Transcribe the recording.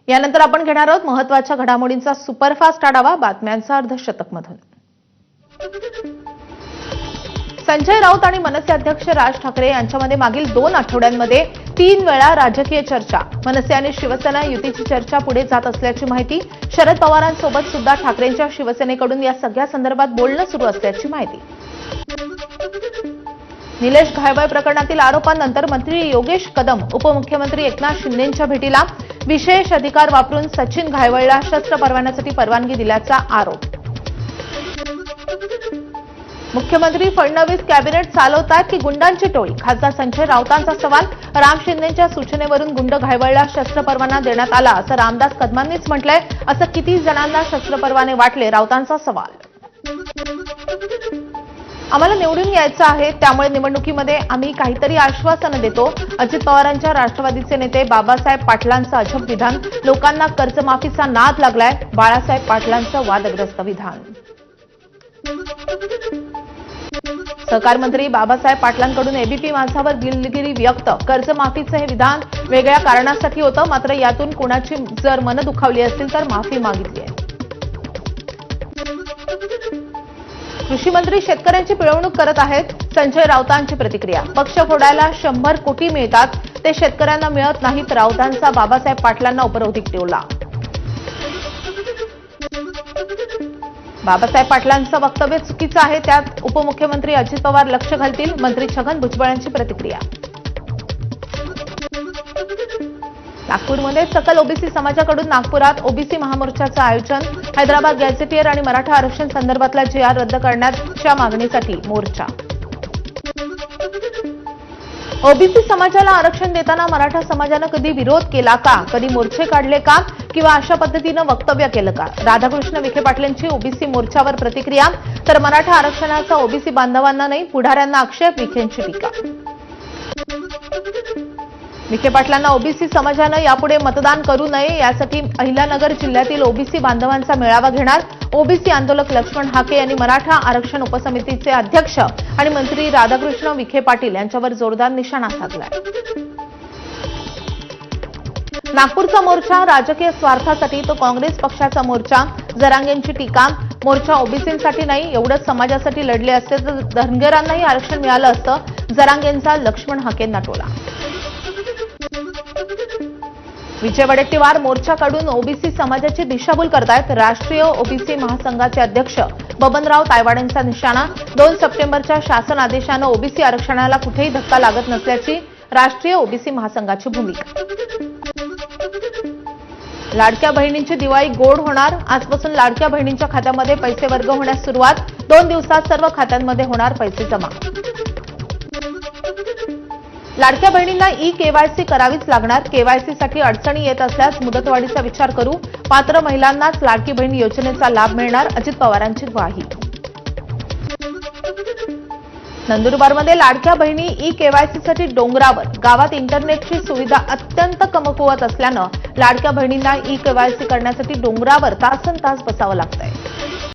यानंतर आपण घेणार आहोत महत्त्वाच्या घडामोडींचा सुपरफास्ट आढावा बातम्यांचा अर्धशतकमधून। संजय राऊत आणि मनसे अध्यक्ष राज ठाकरे यांच्यामध्ये मागील 2 आठवड्यांमध्ये 3 वेळा राजकीय चर्चा। मनसे आणि शिवसेना युतीची चर्चा पुढे जात असल्याची माहिती। शरद पवारांसोबत सुद्धा ठाकरेंच्या शिवसेनेकडून या सगळ्या संदर्भात बोलणं सुरू असल्याची माहिती। निलेश घायवळ प्रकरणातील आरोपांनंतर मंत्री योगेश कदम उपमुख्यमंत्री एकनाथ शिंदेंच्या भेटीला। विशेष अधिकार वापरून सचिन घायवळला शस्त्र परवान्यासाठी परवानगी दिल्याचा आरोप। मुख्यमंत्री फडणवीस कॅबिनेट चालवतात की गुंडांची टोळी? खासदार संजय राऊतांचा सवाल। राम शिंदेंच्या सूचनेवरून गुंड घायवळला शस्त्र परवाना देण्यात आला असं रामदास कदमांनीच म्हटलंय। असं किती जणांना शस्त्र परवाने वाटले? राऊतांचा सवाल। आम्हाला निवडून यायचं आहे, त्यामुळे निवडणुकीमध्ये आम्ही काहीतरी आश्वासन देतो। अजित पवारांच्या राष्ट्रवादीचे नेते बाबासाहेब पाटलांचं अजब विधान। लोकांना कर्जमाफीचा नाद लागलाय। बाळासाहेब पाटलांचं वादग्रस्त विधान। सहकार मंत्री बाबासाहेब पाटलांकडून एबीपी माझावर दिलगिरी व्यक्त। कर्जमाफीचं हे विधान वेगळ्या कारणासाठी होतं, मात्र यातून कुणाची जर मन दुखावली असतील तर माफी मागितली आहे। कृषी मंत्री शेतकऱ्यांची पिळवणूक करत आहेत। संजय राऊतांची प्रतिक्रिया। पक्ष फोडायला 100 कोटी मिळतात, ते शेतकऱ्यांना मिळत नाहीत। राऊतांचा बाबासाहेब पाटलांना उपरोधिक टोला। बाबासाहेब पाटलांचं वक्तव्य चुकीचं आहे, त्यात उपमुख्यमंत्री अजित पवार लक्ष घालतील। मंत्री छगन भुजबळ यांची प्रतिक्रिया। नागपूरमध्ये सकल ओबीसी समाजाकडून नागपुरात ओबीसी महामोर्चाचं आयोजन। हैदराबाद गॅझेटियर आणि मराठा आरक्षण संदर्भातला जीआर रद्द करण्याच्या मागणीसाठी मोर्चा। ओबीसी समाजाला आरक्षण देताना मराठा समाजानं कधी विरोध केला का? कधी मोर्चे काढले का? किंवा अशा पद्धतीनं वक्तव्य केलं का? राधाकृष्ण विखे पाटलांची ओबीसी मोर्चावर प्रतिक्रिया। तर मराठा आरक्षणाचा ओबीसी बांधवांना नाही, पुढाऱ्यांना आक्षेप। विखेंची टीका। विखे पाटलांना ओबीसी समाजानं यापुढे मतदान करू नये यासाठी अहिल्यानगर जिल्ह्यातील ओबीसी बांधवांचा मेळावा घेणार। ओबीसी आंदोलक लक्ष्मण हाके यांनी मराठा आरक्षण उपसमितीचे अध्यक्ष आणि मंत्री राधाकृष्ण विखे पाटील यांच्यावर जोरदार निशाणा साधलाय। नागपूरचा मोर्चा राजकीय स्वार्थासाठी, तो काँग्रेस पक्षाचा मोर्चा। जरांगेंची टीका। मोर्चा ओबीसींसाठी नाही, एवढंच समाजासाठी लढले असते तर धनगरांनाही आरक्षण मिळालं असतं। जरांगेंचा लक्ष्मण हाकेंना टोला। विजय वडेट्टीवार मोर्चा काढून ओबीसी समाजाची दिशाभूल करतायत। राष्ट्रीय ओबीसी महासंघाचे अध्यक्ष बबनराव तायवाडेंचा निशाणा। 2 सप्टेंबरच्या शासन आदेशानं ओबीसी आरक्षणाला कुठेही धक्का लागत नसल्याची राष्ट्रीय ओबीसी महासंघाची भूमिका। लाडक्या बहिणींची दिवाळी गोड होणार। आजपासून लाडक्या बहिणींच्या खात्यामध्ये पैसे वर्ग होण्यास सुरुवात। 2 दिवसात सर्व खात्यांमध्ये होणार पैसे जमा। लाडक्या बहिणींना ई-केवायसी करावीच लागणार। केवायसीसाठी अडचणी येत असल्यास मुदतवाढीचा विचार करू। पात्र महिलांनाच लाडकी बहीण योजनेचा लाभ मिळणार। अजित पवारांची ग्वाही। नंदुरबारमध्ये लाडक्या बहिणी ई-केवायसीसाठी डोंगरावर। गावात इंटरनेटची सुविधा अत्यंत कमकुवत असल्यानं लाडक्या बहिणींना ई-केवायसी करण्यासाठी डोंगरावर तासनतास बसावं लागतंय।